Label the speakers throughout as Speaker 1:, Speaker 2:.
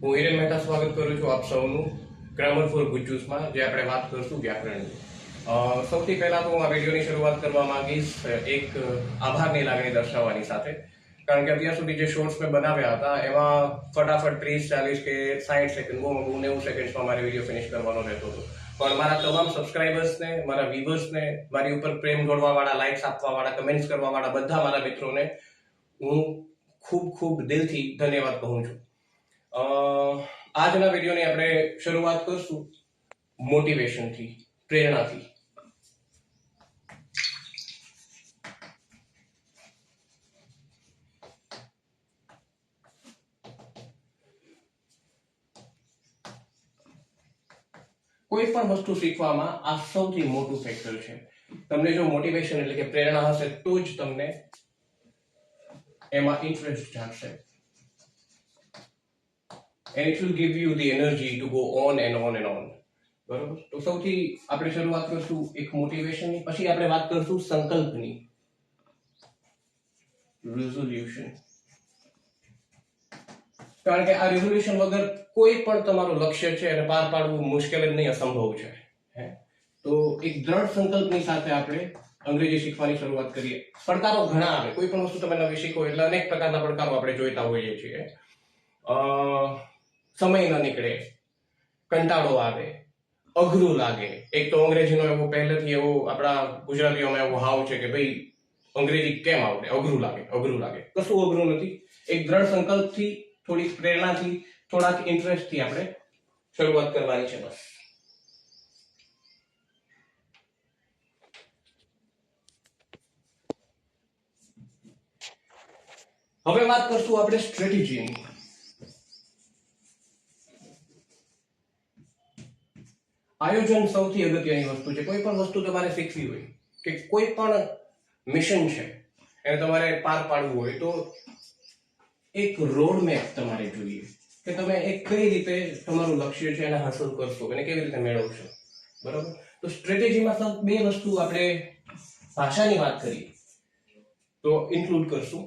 Speaker 1: હું હિરેન મહેતા સ્વાગત કરું છું આપ સૌનું ગ્રામર ફોર ગુજ્જુસમાં, જે આપણે વાત કરશું વ્યાકરણની. સૌથી પહેલા તો હું આ વિડીયોની શરૂઆત કરવા માંગીશ એક આભારની લાગણી દર્શાવવાની સાથે, કારણ કે અત્યાર સુધી જે શોર્ટ્સ મેં બનાવ્યા હતા એમાં ફટાફટ 30, 40 કે 60 સેકન્ડ 90 સેકન્ડ્સમાં મારે વિડીયો ફિનિશ કરવાનો રહેતો હતો. પણ મારા તમામ સબસ્ક્રાઇબર્સને, મારા વ્યુઅર્સને, મારી ઉપર પ્રેમ જોડવાવાળા, લાઇક્સ આપવાવાળા, કમેન્ટ્સ કરવાવાળા બધા મારા મિત્રોને હું ખૂબ ખૂબ દિલથી ધન્યવાદ કહું છું. આજના વિડીયોની આપણે શરૂઆત કરશું મોટિવેશનથી, પ્રેરણાથી. કોઈ પણ વસ્તુ શીખવામાં આ સૌથી મોટું ફેક્ટર છે. તમને જો મોટિવેશન એટલે કે પ્રેરણા હશે તો જ તમને એમાં interest જાગશે. And it will give you the energy to go on and on and on. બરોબર? તો સૌથી આપણે શરૂઆત કરશું એક મોટિવેશનની, પછી આપણે વાત કરશું સંકલ્પની, રિઝોલ્યુશન. કારણ કે આ રિઝોલ્યુશન વગર કોઈ પણ તમારું લક્ષ્ય છે એને પાર પાડવું મુશ્કેલ જ નહીં, અસંભવ છે. તો એક દ્રઢ સંકલ્પની સાથે આપણે અંગ્રેજી શીખવાની શરૂઆત કરીએ. પડકારો ઘણા આવે. કોઈ પણ વસ્તુ તમે નવી શીખો એટલે અનેક પ્રકારના પડકારો આપણે જોઈતા હોઈએ છીએ. સમય ન નીકળે, કંટાળો આવે, અઘરું લાગે. એક તો અંગ્રેજીનો એવો પહેલેથી એવો આપણા ગુજરાતીઓમાં એવો હાવ છે કે ભાઈ અંગ્રેજી કેમ આવડે, અઘરું લાગે. કશું અઘરું નથી. એક દ્રઢ સંકલ્પથી, થોડીક પ્રેરણાથી, થોડાક ઇન્ટરેસ્ટથી આપણે શરૂઆત કરવાની છે બસ. હવે વાત કરશું આપણે સ્ટ્રેટેજીની. આયોજન સૌથી અગત્યની વસ્તુ છે. કોઈ પણ વસ્તુ તમારે શીખવી હોય કે કોઈ પણ મિશન છે એને તમારે પાર પાડવું હોય તો એક રોડ મેપ તમારે જોઈએ કે તમે એક કઈ રીતે તમારું લક્ષ્ય છે એને હાંસલ કરશો, એને કેવી રીતે મેળવશો. બરાબર? તો સ્ટ્રેટેજીમાં બે વસ્તુ આપણે ભાષાની વાત કરીએ તો ઇન્ક્લુડ કરશું.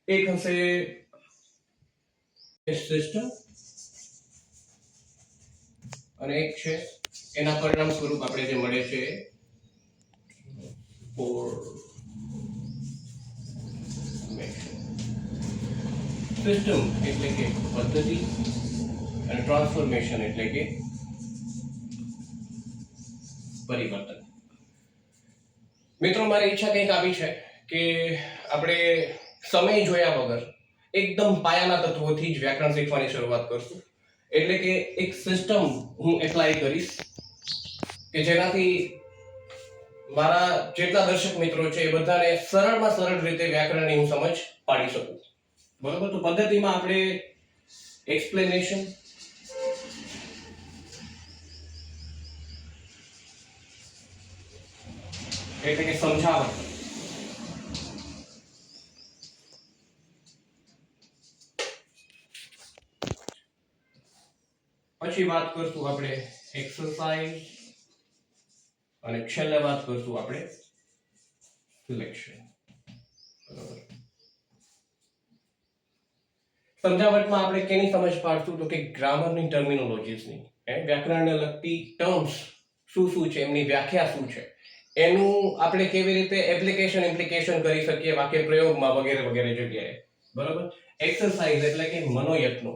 Speaker 1: એક હશે સિસ્ટમ અને એક છે એના પરિણામ સ્વરૂપ આપણે જે મળે છે સિસ્ટમ એટલે કે પદ્ધતિ અને ટ્રાન્સફોર્મેશન એટલે કે પરિવર્તન. મિત્રો, મારી ઈચ્છા કંઈક આવી છે કે આપણે સમય જોયા વગર એકદમ પાયાના તત્વોથી જ વ્યાકરણ શીખવાની શરૂઆત કરશું. એટલે કે એક સિસ્ટમ હું એપ્લાય કરીશ કે જેનાથી મારા જેટલા દર્શક મિત્રો છે એ બધાને સરળમાં સરળ રીતે વ્યાકરણની હું સમજ પાડી શકું. બરોબર? તો પદ્ધતિમાં આપણે એક્સપ્લેનેશન, એટલે કે સમજાવટ, પછી વાત કરશું આપણે એક્સરસાઇઝ અને છેલ્લે વાત કરશું આપણે સિલેક્શન. બરાબર? સમજાવટમાં આપણે કેની સમજ પાડશું તો કે ગ્રામરની ટર્મિનોલોજીસની, વ્યાકરણને લગતી ટર્મ્સ શું છે, એમની વ્યાખ્યા શું છે, એનું આપણે કેવી રીતે એપ્લિકેશન ઇમ્પ્લિકેશન કરી શકીએ વાક્ય પ્રયોગમાં વગેરે વગેરે જગ્યાએ. બરાબર? એક્સરસાઇઝ એટલે કે મનોયત્નો,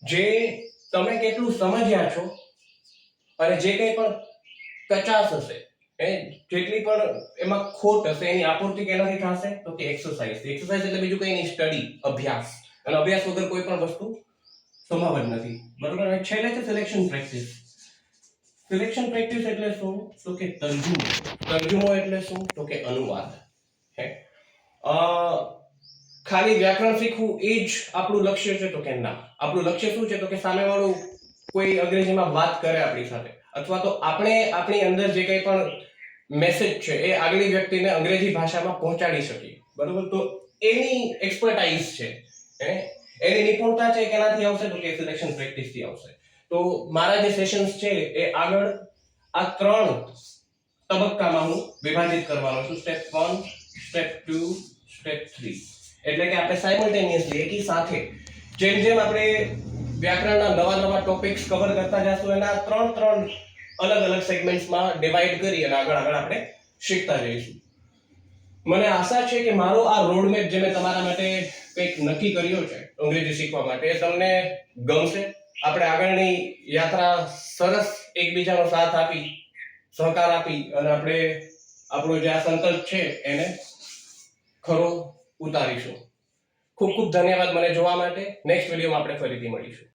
Speaker 1: જે તમે કેટલું સમજ્યા છો અને જે કંઈ પણ કચાશ હશે, જેટલી પણ એમાં ખોટ હશે, એની આપૂર્તિ કેનાથી થશે તો કે એક્સરસાઇઝ. એક્સરસાઇઝ એટલે બીજું કંઈ નહીં, સ્ટડી, અભ્યાસ. અને અભ્યાસ વગર કોઈ પણ વસ્તુ સંભવ જ નથી. બરોબર? અને છેલ્લે છે સિલેક્શન પ્રેક્ટિસ. સિલેક્શન પ્રેક્ટિસ એટલે શું તો કે તર્જુમો એટલે શું તો કે અનુવાદ. ખાલી વ્યાકરણ શીખવું એ જ આપણું લક્ષ્ય છે તો કે ના. આપણું લક્ષ્ય શું છે તો કે સામેવાળું કોઈ અંગ્રેજીમાં વાત કરે આપણી સાથે, અથવા તો આપણે આપણી અંદર જે કંઈ પણ મેસેજ છે એ આગલી વ્યક્તિને અંગ્રેજી ભાષામાં પહોંચાડી શકીએ. બરોબર? તો એની એક્સપર્ટાઇઝ છે, એની નિપુણતા છે, કેનાથી આવશે તો કે સિલેક્શન પ્રેક્ટિસથી આવશે. તો મારા જે સેશન્સ છે એ આગળ આ 3 તબક્કામાં હું વિભાજિત કરવાનો છું. Step 1, step 2, step 3. એટલે કે આપણે સાયમલ્ટેનિયસલી એકી સાથે જેમ આપણે વ્યાકરણના નવા નવા ટોપિક્સ કવર કરતા જશું. એના ત્રણ અલગ અલગ સેગમેન્ટ્સમાં ડિવાઈડ કરી અને આગળ આપણે શીખતા જઈશું. મને આશા છે કે મારો આ રોડમેપ જે મેં તમારા માટે કંઈક નક્કી કર્યો છે અંગ્રેજી શીખવા માટે એ તમને ગમશે. આપણે આગળની યાત્રા સરસ એકબીજાનો સાથ આપી સહકાર આપી અને આપણે આપણો જે આ સંકલ્પ છે એને ખરો ઉતારીશું. ખૂબ ખૂબ ધન્યવાદ મને જોવા માટે. નેક્સ્ટ વિડીયોમાં આપણે ફરીથી મળીશું.